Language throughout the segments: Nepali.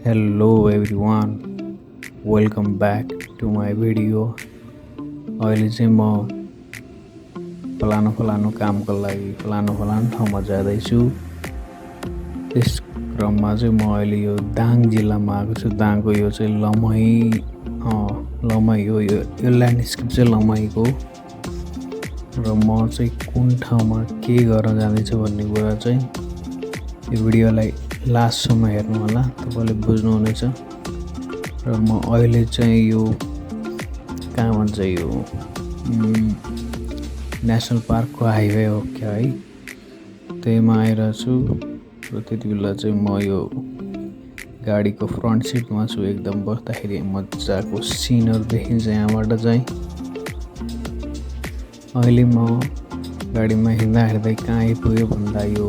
Hello everyone, welcome back to my video. अहिले चाहिँ म फलानु कामको लागि फलानु ठाउँमा जाँदैछु। त्यस क्रममा चाहिँ म अहिले यो दाङ जिल्लामा आएको छु। दाङको यो चाहिँ लमही हो। यो ल्यान्डस्केप चाहिँ लमहीको र म चाहिँ कुन ठाउँमा के गर्न जाँदैछु भन्ने कुरा चाहिँ यो भिडियोलाई लास्टसम्म हेर्नु होला, तपाईँले बुझ्नुहुनेछ। र म अहिले चाहिँ यो कहाँ भन्छ यो नेसनल पार्कको हाइवे हो क्या है, त्यहीमा आइरहेको छु। र त्यति बेला चाहिँ म यो गाडीको फ्रन्ट सिटमा छु। एकदम बस्दाखेरि मजाको सिनहरू देखिन्छ यहाँबाट चाहिँ। अहिले म गाडीमा हिँड्दै कहाँ आइपुग्यो भन्दा यो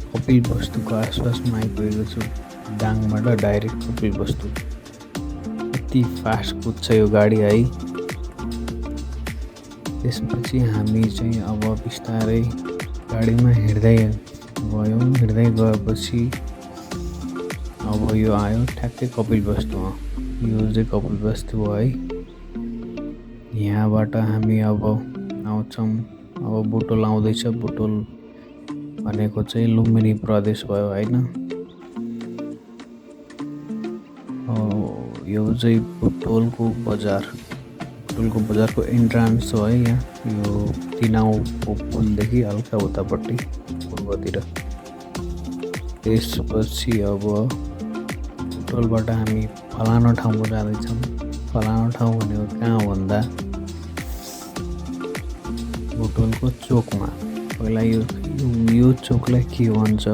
कपिलवस्तुको आसपासमा आइपुगेको छु। दाङबाट डाइरेक्ट कपिलवस्तु। यति फास्ट कुद्छ यो गाडी है। त्यसपछि हामी चाहिँ अब बिस्तारै गाडीमा हिँड्दै गयौँ। हिँड्दै गएपछि अब यो आयो ठ्याक्कै कपिलवस्तुमा। यो चाहिँ कपिलवस्तु हो है। यहाँबाट हामी अब आउँछौँ। अब बुटोल आउँदैछ। बुटोल भनेको चाहिँ लुम्बिनी प्रदेश भयो होइन। यो चाहिँ बुटोलको बजारको एन्ट्रान्स हो है। यहाँ यो तिनाउको पुलदेखि हल्का उतापट्टि पूर्वतिर। त्यसपछि अब बुटोलबाट हामी फलानो ठाउँमा जाँदैछौँ। फलानो ठाउँ भनेको कहाँ भन्दा बुटोलको चोकमा। पहिला यो चोकलाई के भन्छ,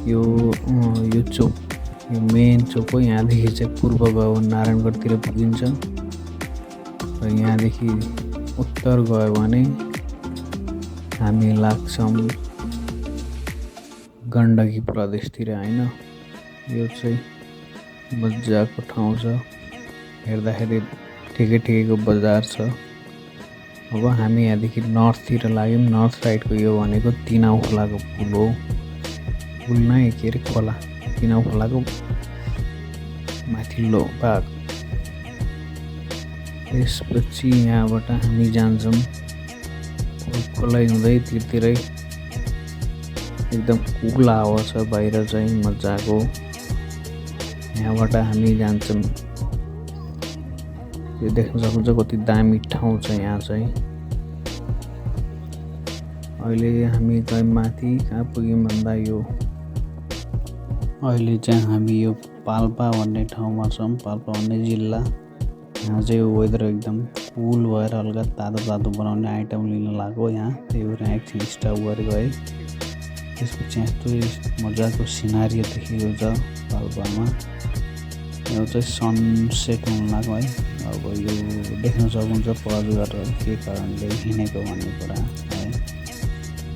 यो चोक यो मेन चोक हो। यहाँदेखि चाहिँ पूर्व गयो भने नारायणगढतिर पुगिन्छ र यहाँदेखि उत्तर गयो भने हामी लाग्छौँ गण्डकी प्रदेशतिर होइन। यो चाहिँ मजाको ठाउँ छ, हेर्दाखेरि ठिकैको बजार छ। अब हामी यहाँदेखि नर्थतिर लाग्यौँ। नर्थ साइडको यो भनेको तिनाउ खोलाको पुल हो। पुल नै के अरे खोला, तिनाउ खोलाको माथिल्लो भाग। त्यसपछि यहाँबाट हामी जान्छौँ खोलै हुँदै तिरतिरै। एकदम कुल हावा छ बाहिर चाहिँ मजाको। यहाँबाट हामी जान्छौँ। यो देख्न सक्नुहुन्छ कति दामी ठाउँ छ यहाँ चाहिँ। अहिले हामी चाहिँ माथि कहाँ पुग्यौँ भन्दा यो अहिले चाहिँ हामी यो पाल्पा भन्ने ठाउँमा छौँ। पाल्पा भन्ने जिल्ला। यहाँ चाहिँ वेदर एकदम कुल भएर हल्का तातो बनाउने आइटम लिन लाग्यो यहाँ। त्यही भएर यहाँ एकछिन स्टप गरेको है। त्यसपछि यस्तो मजाको सिनारी देखेको छ पाल्पामा। यो चाहिँ सनसेट हुन लाग्यो है। अब यो देख्न सक्नुहुन्छ पज गरेर के कारणले हिँडेको भन्ने कुरा है।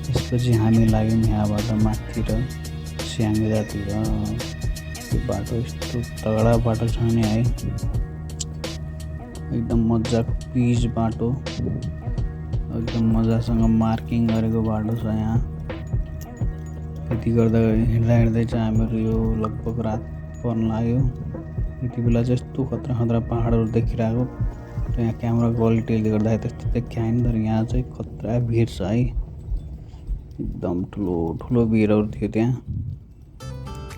त्यसपछि हामी लाग्यौँ यहाँबाट माथितिर स्याङ्जातिर। यो बाटो यस्तो तगडा बाटो छ नि है। एकदम मजाको पिच बाटो, एकदम मजासँग मार्किङ गरेको बाटो छ यहाँ। यति गर्दा हिँड्दै चाहिँ हामीहरू यो लगभग रात पर्न लाग्यो। यति बेला चाहिँ यस्तो खतरा पहाडहरू देखिरहेको। र यहाँ क्यामेरा क्वालिटीले गर्दाखेरि त्यस्तो देखिएन, तर यहाँ चाहिँ खतरा भिड छ है। एकदम ठुलो भिडहरू थियो त्यहाँ।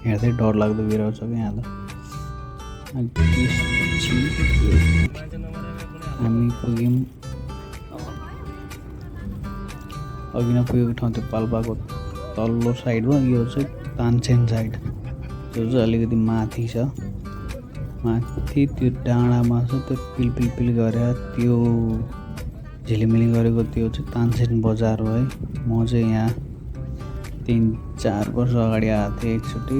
हेर्दै डर लाग्दो भिडहरू छ क्या यहाँ त। त्यसपछि हामी पुग्यौँ अघि नै पुगेको ठाउँ त्यो पाल्पाको तल्लो साइडमा। यो चाहिँ तानसेन साइड, त्यो चाहिँ अलिकति माथि छ। माथि त्यो डाँडामा छ त्यो पिल गरेर त्यो झिलिमिली गरेको त्यो चाहिँ तानसेन बजार हो है। म चाहिँ यहाँ 3-4 वर्ष अगाडि आएको थिएँ एकचोटि।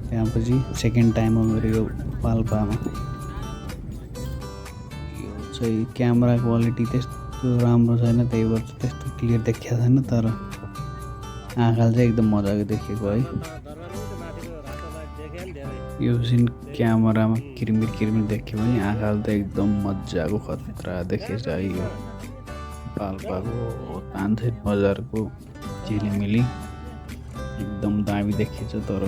त्यहाँपछि सेकेन्ड टाइम हो मेरो यो पाल्पामा। यो चाहिँ क्यामेरा क्वालिटी त्यस्तो राम्रो छैन, त्यही भएर त्यस्तो क्लियर देखिएको छैन, तर आँखाले चाहिँ एकदम मजाको देखेको है। यो सिन क्यामेरामा किरमिर देख्यो भने आँखाले त एकदम मजाको खतरा देखेछ है। यो पाल्पाको तानसेन बजारको झिलिमिली एकदम दामी देखिन्छ। तर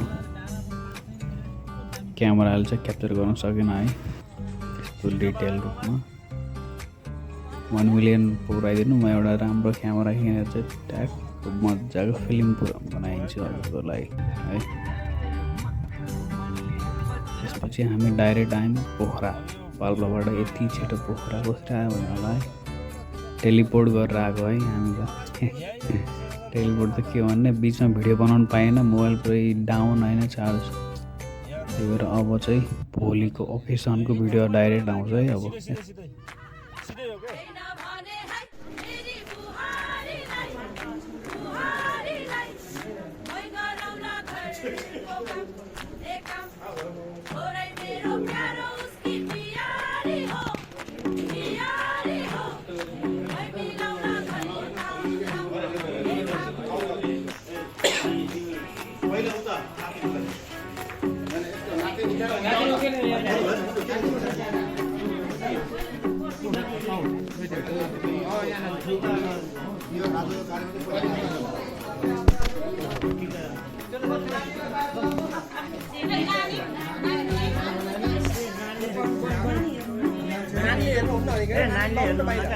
क्यामेराले चाहिँ क्याप्चर गर्न सकेन है त्यस्तो डिटेल रूपमा 1 मिलियन पुऱ्याइदिनु म एउटा राम्रो क्यामेरा किनेर चाहिँ ट्याक्क मजाको फिल्म बनाइदिन्छु हजुरको लागि है। त्यसपछि हामी डाइरेक्ट आयौँ पोखरा। पाल्पाबाट यति छिटो पोखरा कसरी आयो भने होला है टेलिपोर्ट गरेर आएको है हामी त। टेलिपोर्ट त के भन्ने बिचमा भिडियो बनाउनु पाएन मोबाइल पुरै डाउन होइन चार्ज। त्यही भएर अब चाहिँ भोलिको ओकेसनको भिडियो डाइरेक्ट आउँछ है अब।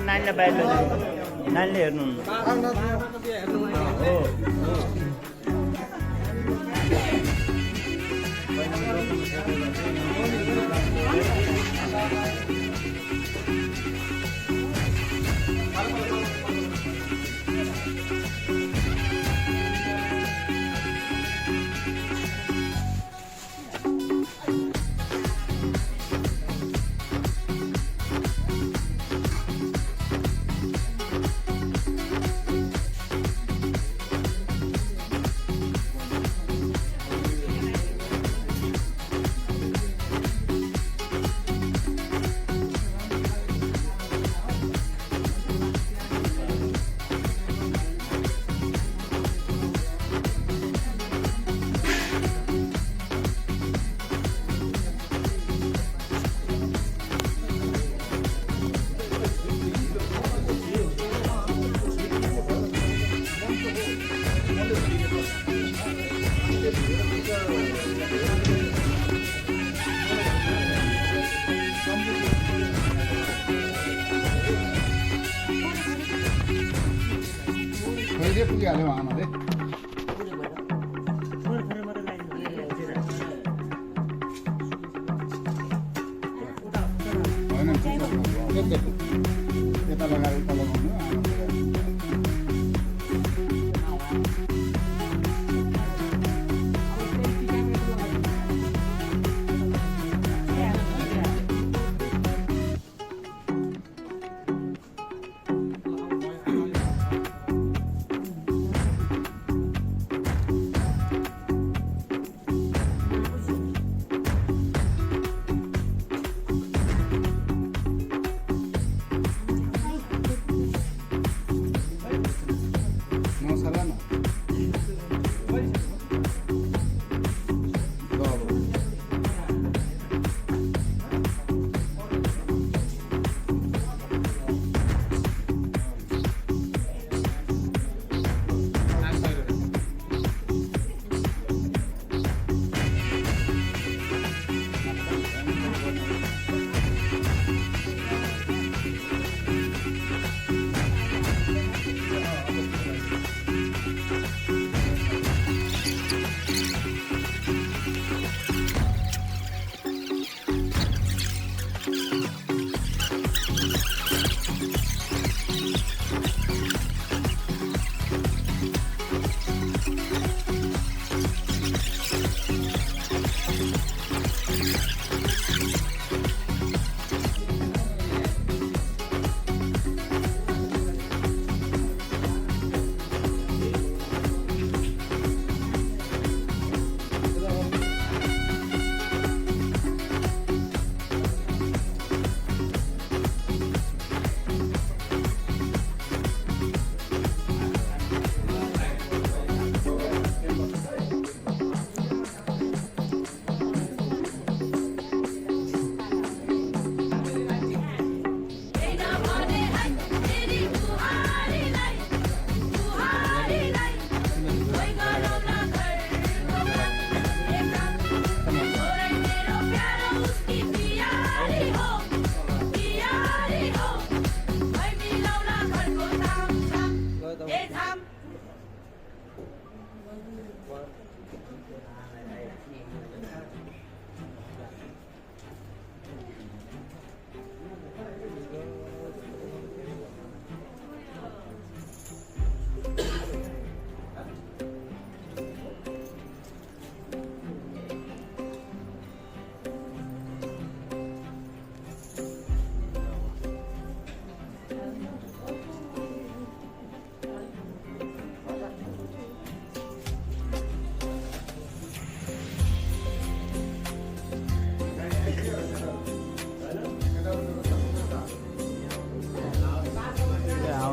नानीले बाहिर नानीले हेर्नु पुगिहाल्यो आमाले यता लगाएर उता लगाउनु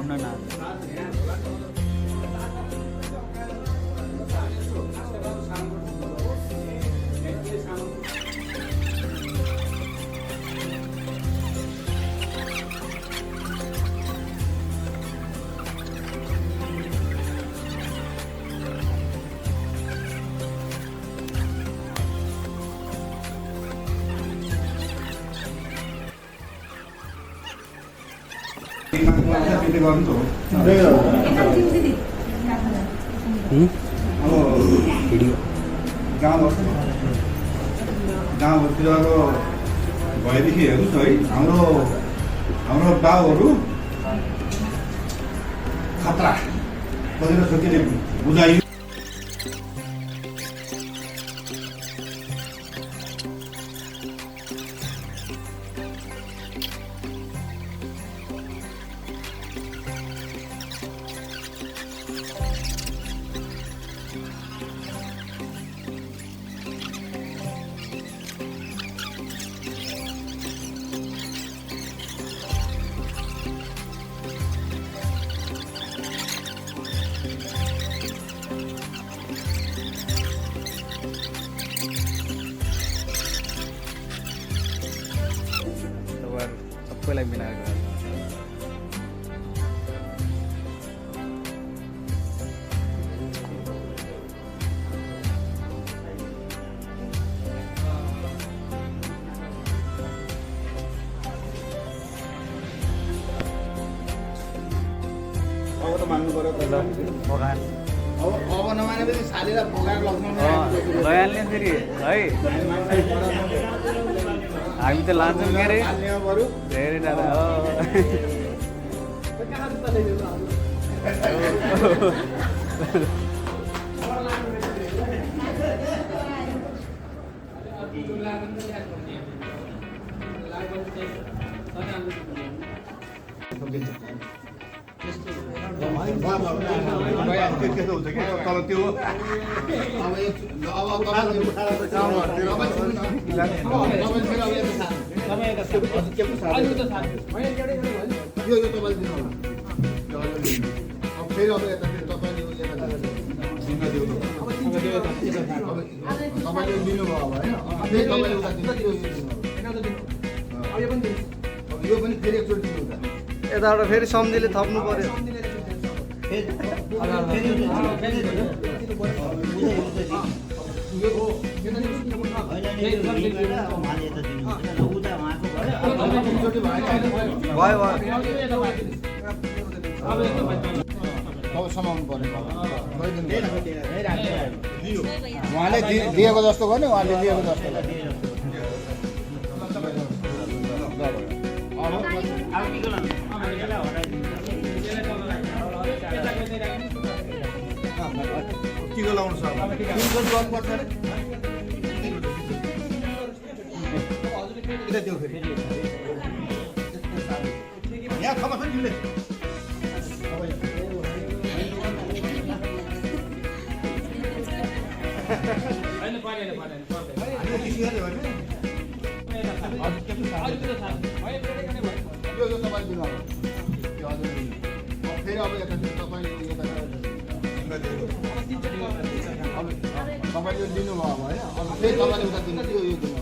आउन न भिडियो गाउँहरूतिर अब भएदेखि हेर्नुहोस् है हाम्रो बाउहरू खतरा खोजेर सकिने बुझाइयो। सबैलाई मिलाएर अब त मान्नु पर्यो बगान अब नमानेपछि सालीलाई बोकाएर लग्नु लैहाल्ने फेरि है हामी त लान्छौँ के अरे धेरै टाढा हो त्यस्तो हुन्छ कि तर त्यो तपाईँले लिनुभयो होइन यो पनि फेरि एकचोटि दिनु यताबाट फेरि सम्झीले थप्नु पर्यो अब समाउनु पर्यो उहाँले दिएको जस्तो गर्ने उहाँले दिएको जस्तो टिको लाउनु छ यहाँ खबर छ तिमीले तपाईँले लिनुभयो होइन अब फेरि तपाईँले उता दिनु त्यो यो दिनु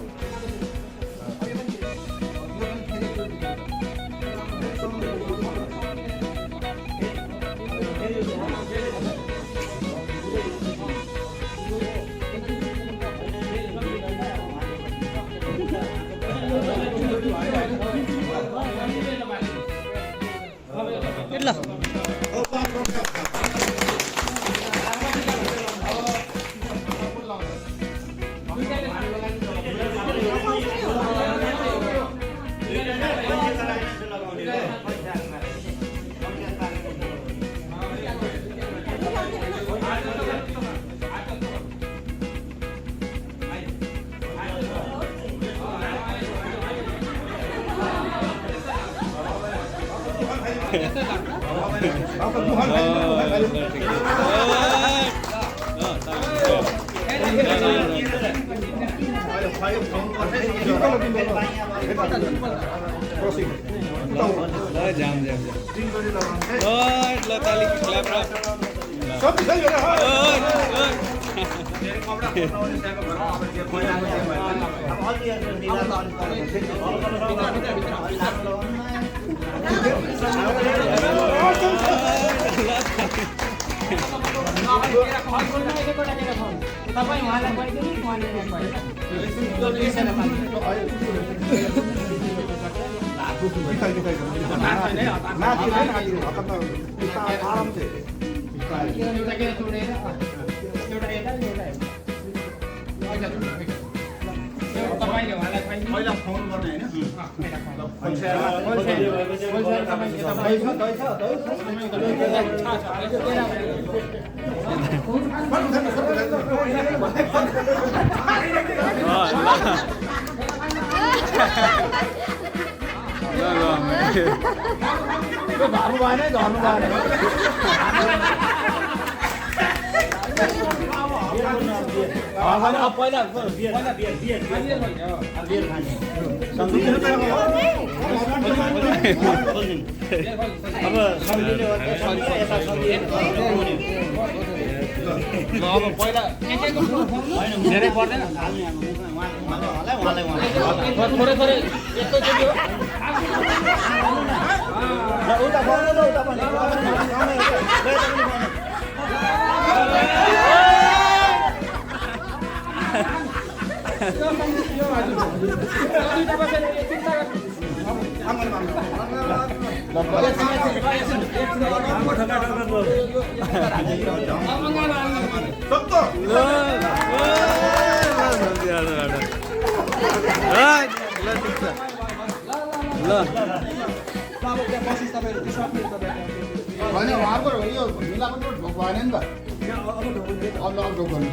होइन उहाँको यो मिलावट ढोक भएन नि त अब ढोक गर्नु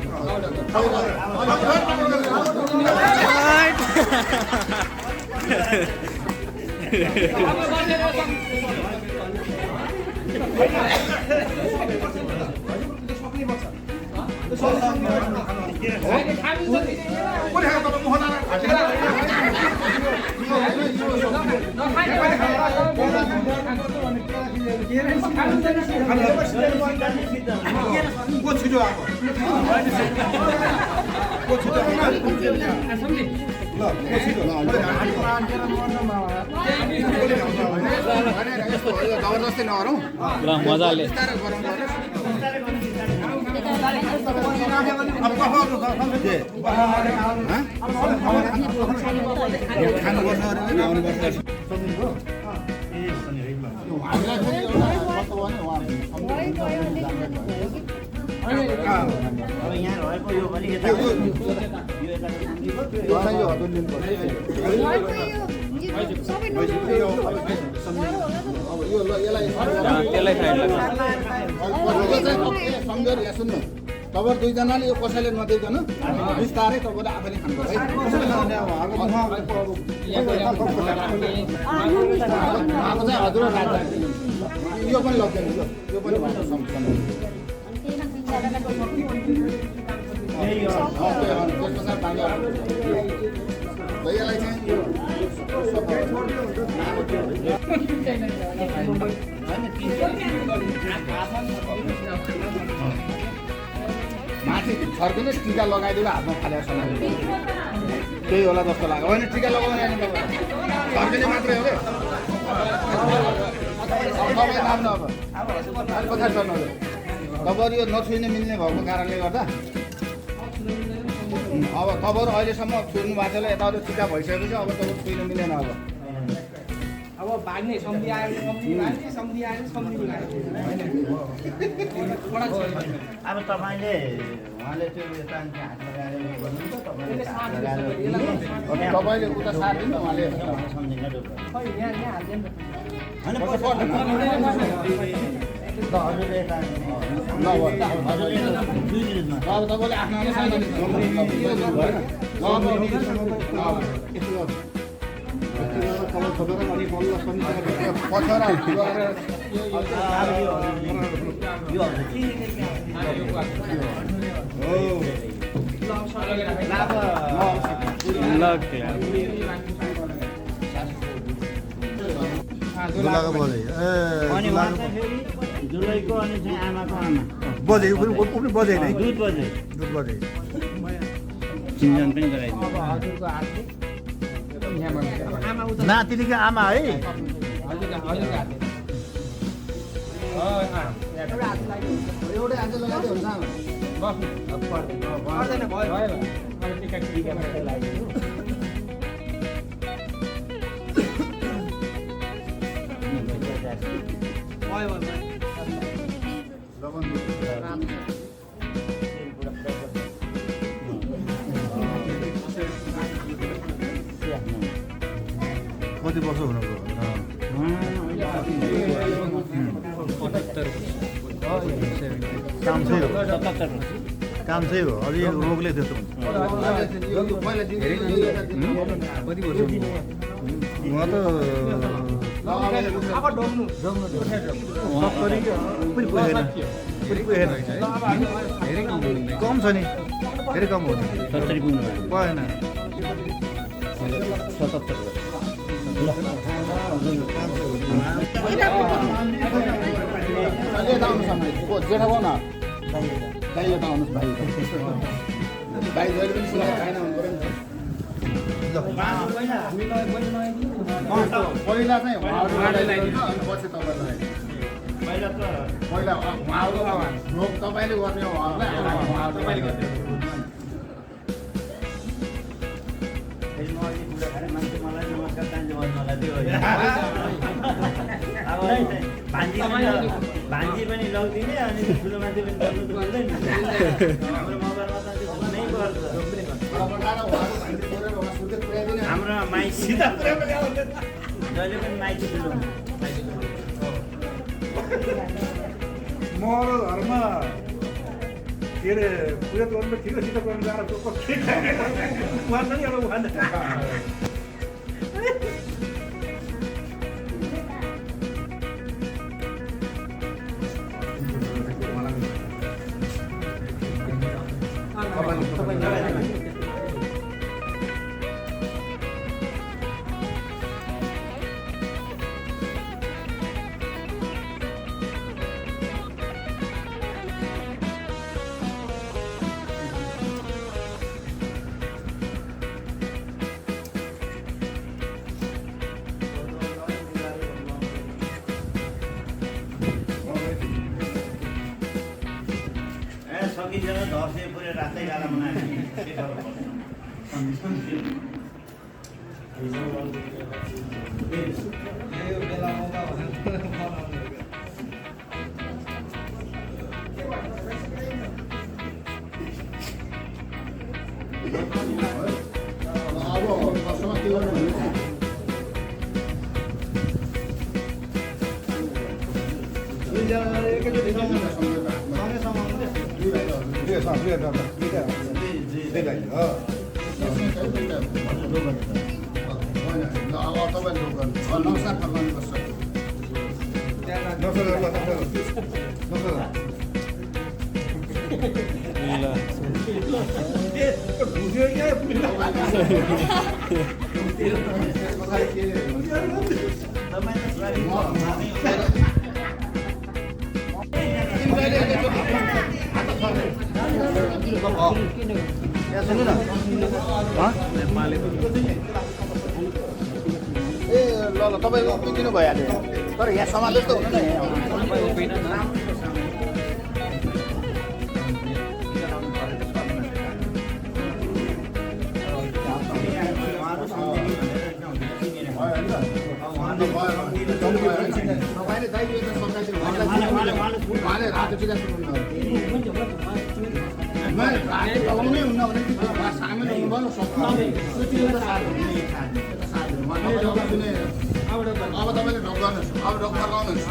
छिटो आएको जबरजस्ती नगरौँ मजाले यहाँ रहेको यो पनि यता सुन्नु तपाईँ दुईजनाले यो कसैले नदिइकन बिस्तारै तपाईँले आफैले खानुपर्छ है हजुर यो पनि लग्दैन यो पनि भैयालाई चाहिँ माथि छर्किनुहोस् टिका लगाइदिनु हातमा फालेर समाएर त्यही होला जस्तो लाग्यो होइन टिका लगाउने छर्किने मात्रै हो तपाईँ नाम्नु अब पछाडि सर्नु तपाईँहरू यो नछुइने मिल्ने भएको कारणले गर्दा अब तपाईँहरू अहिलेसम्म छुनु भएको छ यताउता टिका भइसकेपछि अब तपाईँ छुइनु मिलेन अब भाग्ने सम्धि आयो सम्धि आयो सम्धि अब तपाईँले उहाँले त्यो यता हात लगाएर गर्नुहुन्छ तपाईँले उता साथ दिनु उहाँले सम्झिन हजुरले यता अब तपाईँले दुलाको बजे ए अनि उहाँ चाहिँ फेरि जुलैको अनि चाहिँ आमाको आमा बजे ऊ पनि बजे नै दुध बजे दुध बजे चिन्जन पनि गराइदिनु हजुरको हातले यहाँबाट आमा उता नातिनीको आमा है हजुरको हातले एउटा हात लाग्यो एउटै हात लगाइदियो हुन्छ बस्नु पर्दैन भयो अब टिका लाग्यो कति वर्ष हुनुभयो काम चाहिँ हो काम चाहिँ हो अलि रोगले थियो उहाँ त 70 कम छ नि धेरै कम हो 70 पुग्नु भएन 70 पहिला चाहिँ पछि तपाईँलाई पहिला त पहिला रोग तपाईँले गर्ने हो उहाँहरूलाई फेरि म अलिक बुढा खाने मान्छे मलाई नमस्कार चाहिन्छ मलाई त्यो अब भान्जी पनि लगिदिने अनि ठुलो मान्छे पनि गर्नु त पर्दैन हाम्रो मोबाइलमा त त्यो नै गर्छ हाम्रो माइती जहिले पनि माइती ठुलो हुन्छ म घरमा के अरे पूजा गर्नु त ठिक सित गर्नु जाँदा उहाँ पनि एउटा उहाँ सकिन्छ दसैँ पुरै रातै गाला बनाएर ए ल ल तपाईँको उपिदिनु भइहाल्यो तर यहाँ सामान जस्तो हुनु न तपाईँले दाइले उहाँले रातो टिका लगाउनै हुन्न भने सामेल हुनुभयो अब तपाईँले ढोक गर्नुहोस् अब ढोक लगाउनुहोस्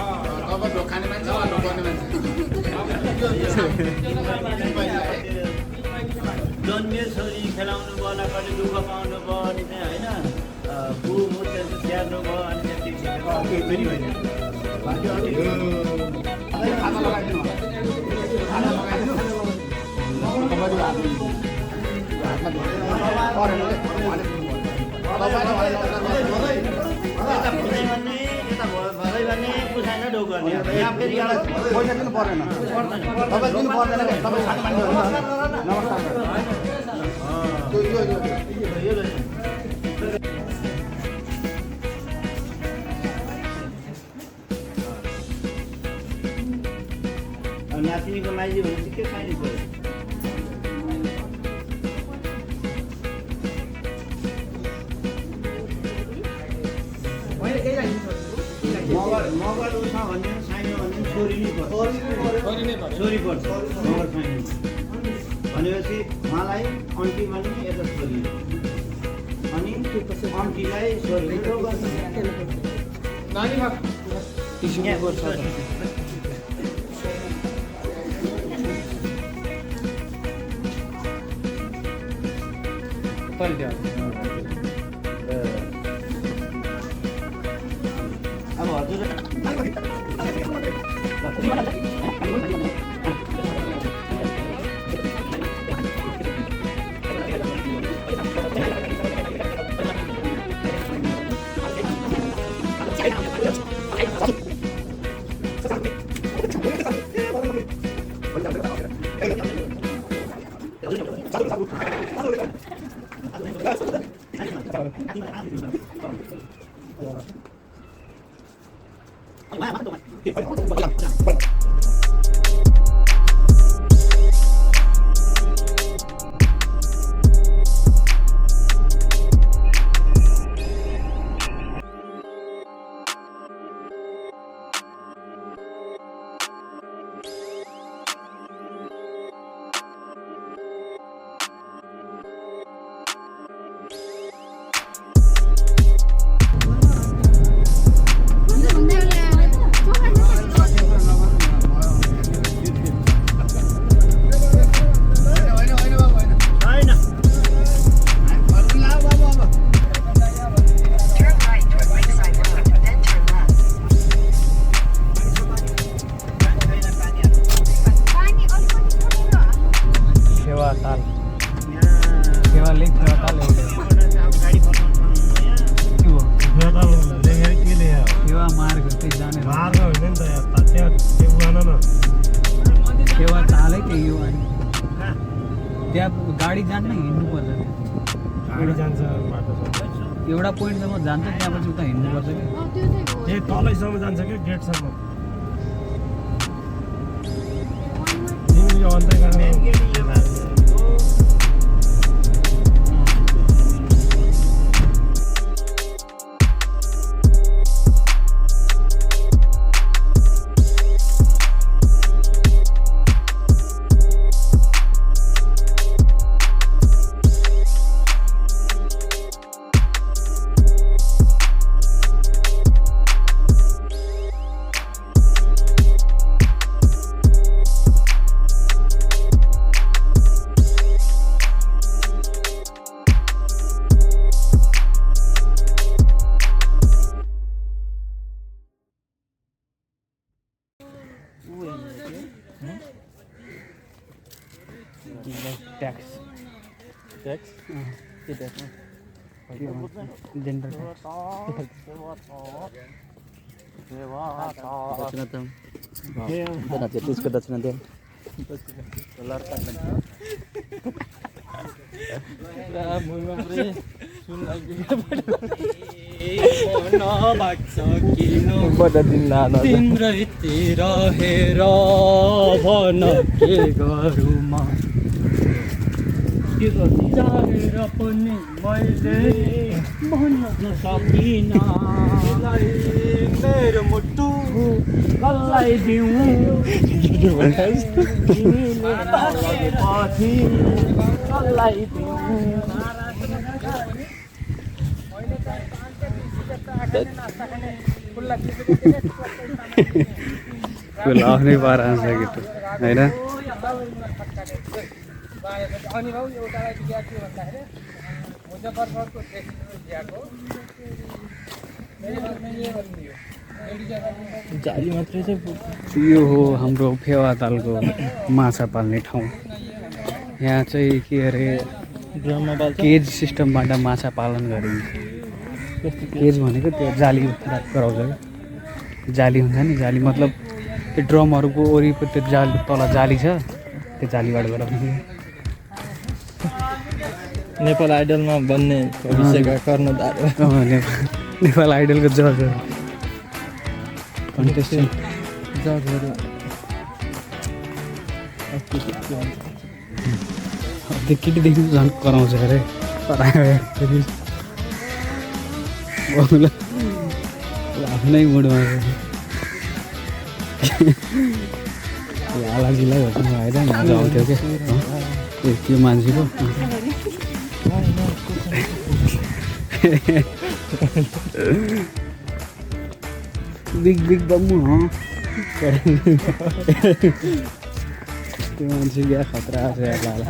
तपाईँ ढोक खाने मान्छे वा ढोक गर्ने मान्छे जन्मिए छोरी खेलाउनु भयो कहिले दुःख पाउनु भयो अनि चाहिँ होइन बुढो मुर्ते स्याहार्नु भयो अनि खाना लगाइदिनु यता गर्ने पुसाएन ढोक गर्ने यहाँ फेरि एउटा पैसा दिनु पर्दैन तपाईँ दिनु पर्दैन तपाईँ सानो मान्छे हो नमस्कार नातिनीको माइली भनेपछि के खाइनु पर्यो मगर उसँग भन्ने साइनो भन्ने छोरी नै पर्छ छोरी पर्छ मगर साइनो भनेपछि उहाँलाई अन्टी भने यता छोरी अनि अन्टीलाई छोरी अब हजुर गाडी जान्न हिँड्नु पर्छ गाडी जान्छ एउटा पोइन्टसम्म जान्छ त्यहाँपछि उता हिँड्नु पर्छ कि ए तलैसम्म जान्छ कि गेटसम्म तिमीले अन्तै गर्ने ट्याक्स ट्याक्स के ट्याक्स जेन्डर दक्षिणा त्यसको दक्षिणा दे तिम्रैतिर हेर भन के गरौँ म चाहेर पनि मैले भन्न सकिनँ मेरो मुटु कसलाई दिउँ पछि कसलाई दिउँ आफ्नै पार आउँछ केटो होइन अनि भाउ एउटालाई दिएको थियो भन्दाखेरि मुजफ्फरपुरको ट्रेकिङ दिएको जाली मात्रै चाहिँ यो हो हाम्रो फेवातालको माछा पाल्ने ठाउँ। यहाँ चाहिँ के अरे केज सिस्टमबाट माछा पालन गरिन्छ। केज भनेको त्यो जाली गराउँछ जाली हुन्छ नि जाली मतलब त्यो ड्रमहरूको वरिपरि त्यो जाली तल जाली छ त्यो जालीबाट गएर नेपाल आइडलमा बन्ने भविष्यका कर्णधार नेपाल आइडलको जजहरू कन्टेस्टेन्ट जजहरू त्यो केटीदेखि झन् कराउँछ अरे आफ्नै मुडमा लालाजीलाई भेट्नु भएर मजा आउँथ्यो क्या त्यो मान्छेको बिग बिग बम्बु त्यो मान्छे क्या खतरा छ यार लाला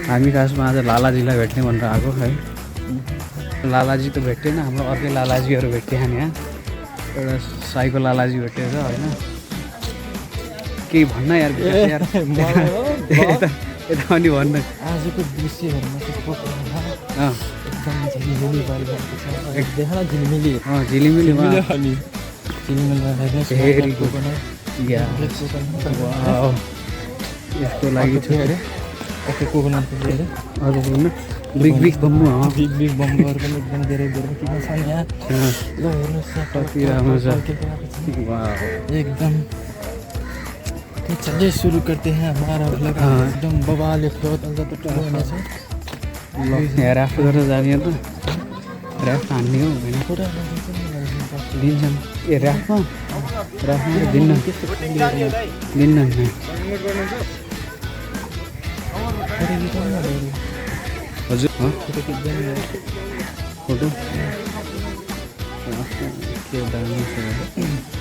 हामी खासमा आज लालाजीलाई भेट्ने भनेर आएको है लालाजी त भेटेन हाम्रो अर्कै लालाजीहरू भेट्यो हामी यहाँ एउटा साईको लालाजी भेटेछ होइन केही भन्न यार यार यता पनि भन्न आजको दृश्यहरूमा अँ एकदम झिलिमिली परिरहेको छ देखा झिलिमिली झिलिमिलीमा झिलिमिली यसको लागि छ अरे अर्को कोकोनटको अरे अर्को कुरो बिग बिग बम्बु बिग बिग बम्बहरू पनि एकदम धेरै धेरै किन छन् यहाँ ल हेर्नुहोस् कति राम्रो छ एकदम तो चलिए शुरू करते हैं हमारा व्लॉग एकदम बवाल फ्लोत अन्त त ठुलो हुनेछ ऱ्याफ्ट गरेर जाने त ऱ्याफ्ट हान्ने हो होइन पुरा दिन्छन् ए ऱ्याफ्टमा दिन्न दिन्न हजुर फोटो के दामी छ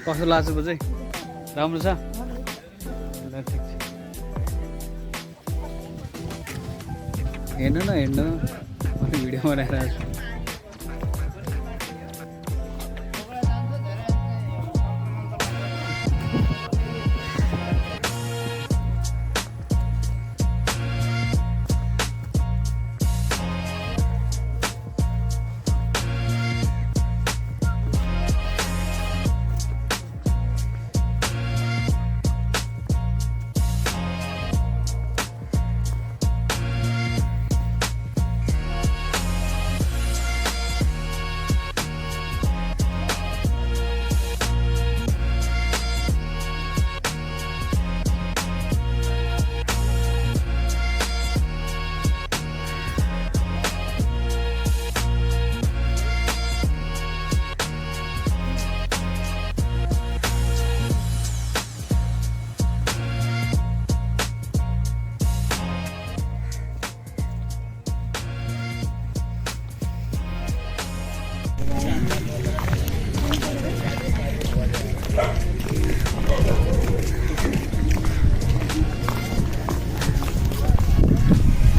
कस्तो लाग्छ बुझै राम्रो छ ल ठिक छ हेर्नु न हेर्नु म भिडियो बनाइरहेको छु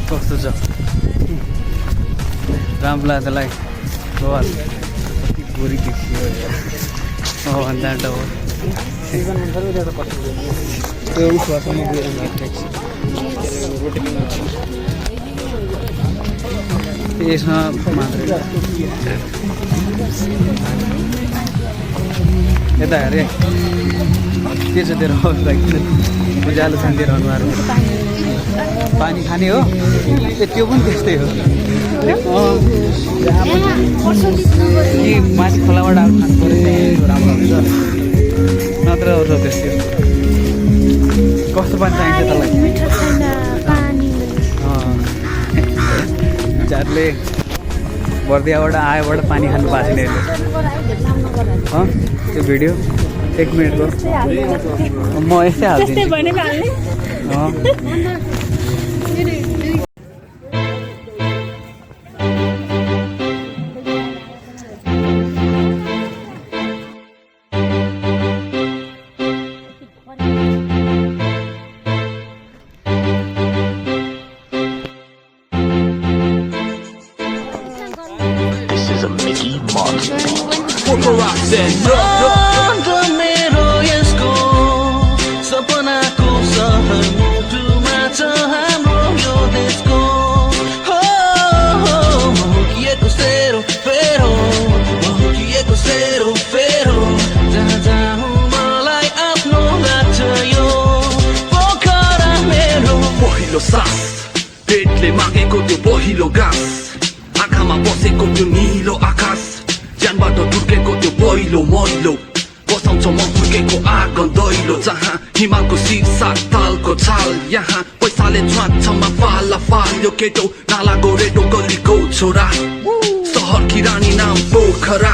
कस्तो छ राम्रो लाग्दैलाई बल कति गोरी देखियो भन्दा हो यसमा मात्रै यता हेरे के छ तेरो उज्यालो छ तेरो अनुहारमा पानी खाने हो त्यो पनि त्यस्तै हो कि माथि खोलाबाट आएर खानु पऱ्यो राम्रो हुन्छ नत्र अरू त्यस्तै कस्तो पानी चाहिन्छ तँलाई चारले बर्दियाबाट आयोबाट पानी खानु पाएको छैन त्यो भिडियो 1 मिनटको म यस्तै हाल्दिन्छु मेरो यसको सपनाको सहर मुटुमा छ हाम्रो यो देशको हो महकिएको सेरो फेरो महकिएको सेरो फेरो जहाँ जाउँ मलाई आफ्नो लाग्छ यो पोखरा मेरो पहिलो सास पेटले मागेको त्यो पहिलो घाँस आँखामा बसेको त्यो निलो आकाश ज्यानबाट ढुकेको त्यो पहिलो मैलो बसाउँछ म फुर्केको आँगन दैलो जहाँ हिमालको शीर्षा तालको छाल यहाँ पैसाले छुवाच्छमा फाला फाल यो केटो नाला गोरेटो गल्लीको छोरा सहर कि रानी नाम पोखरा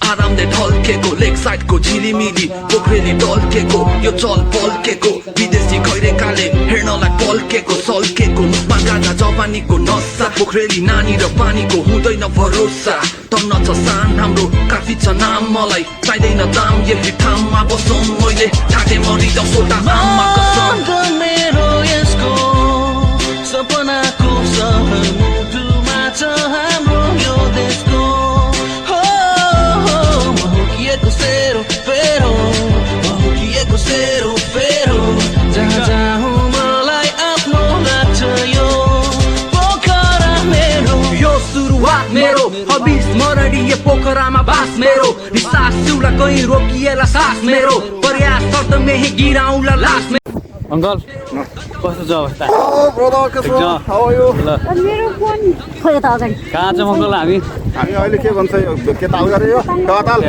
आरामले ढल्केको लेक साइडको झिलिमिली पोखरेली ढल्केको यो चल पल्केको विदेशी खैरेकाले हेर्नलाई पल्केको सल्केको मुखमा गाजा जवानीको नसा पोखरेली नानी र पानीको हुँदैन भरोसा तन्न छ सान हाम्रो काफी छ नाम मलाई चाहिँदैन दाम यही ठाउँमा बसौँ मैले ठाटे मरिजाउँ सोटा आमा कसम मेरो यसको सपनाको सहर मुटुमा छ हाम्रो यो देशको सेरो फेरो महकिएको सेरो फेरो जहाँ जाउँ मलाई आफ्नो लाग्छ यो पोखरा मेरो यो सुरुवात मेरो हबिस मरडी यो पोखरामा बास मेरो निसास सिउला कहीँ रोकिएला सास मेरो प्रयास शर्त मेही गिराउँला लास अङ्कल कस्तो छ अवस्था मेरो फोन खोइ त अगाडि कहाँ छ अङ्कल हामी अहिले के भन्छ यो के ताल गरे यो गताल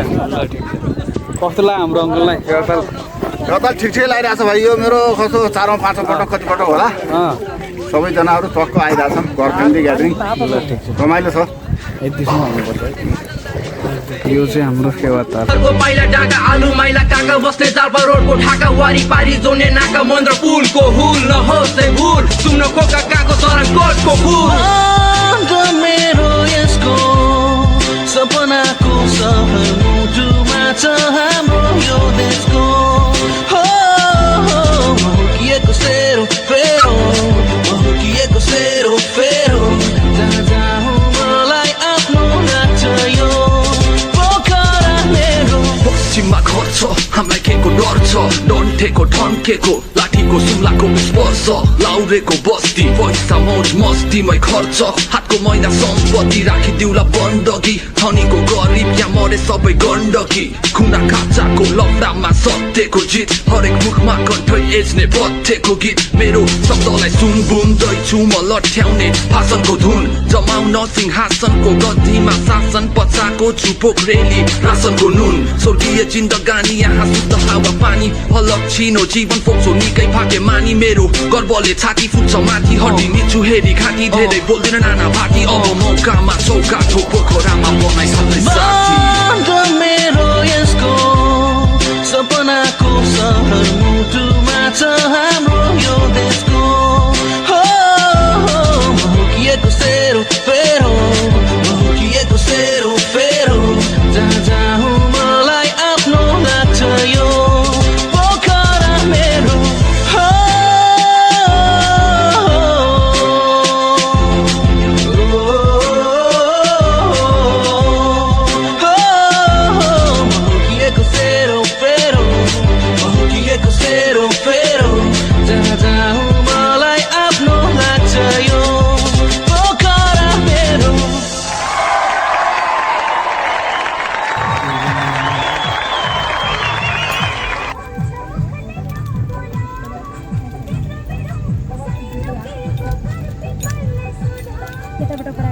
कस्तो लाग्यो हाम्रो अङ्कललाई गताल ठिक ठिक लागिरहेछ भाइ यो मेरो कस्तो 4औँ 5औँ पटक कति पटक होला सबैजनाहरू टक्क आइरहेछन् घर फ्यामिली ग्यादरिङ रमाइलो छ यतिसम्म आउनुपर्छ यो चाहिँ हाम्रो फेवातार पाइला डाका आलु माइला काका बस्ने जालपा रोडको ढाका वारिपारी जोड्ने नाका मन्त्र पुलको हुल नहोस् भुल सुन्न खोका काको सरन कोटको फुल मेरो यसको सपनाको सहर मुटुमा छ हाम्रो यो डन्ठेको ठन्केको लाठीको सुम्लाको स्पर्श लाउरेको बस्ती पैसा मौज मस्तीमै खर्च हातको मैना सम्पत्ति राखिदिउला बन्दगी धनीको गरिब या मरे सबै गण्डकी खुना खाचाको लकडाउनमा सत्यको जित हरेक मुखमा कण्ठै एज्ने पथ्यको गीत मेरो शब्दलाई सुनबुन्दैछु म लट्याउने भाषणको धुन जमाउन सिंहासनको गद्दीमा शासन पचाएको छु पोखरेली रासनको नुन स्वर्गीय जिन्दगानी यहाँ शुद्ध हावा पानी अलग छिनो जीवन फोक्सो निकै भाग्य मानी मेरो गर्वले छाती फुट्छ माथि हड्डी निछु हेरी घाँटी धेरै बोल्दैन नाना भाटी अब मौकामा चौकाको पोखरामा बनाइ सधैँ साथी मेरो यसको सपनाको सहर मुटुमा छ हाम्रो यो देशको महकिएको सेरो फेरो महकिएको सेरो फेरो जहाँ जाउँ मलाई आफ्नो लाग्छ यो पोखरा मेरो महकिएको सेरो फेरो महकिएको सेरो फेरो जहाँ जाउँ मलाई आफ्नो लाग्छ यो पोखरा मेरो यताबाट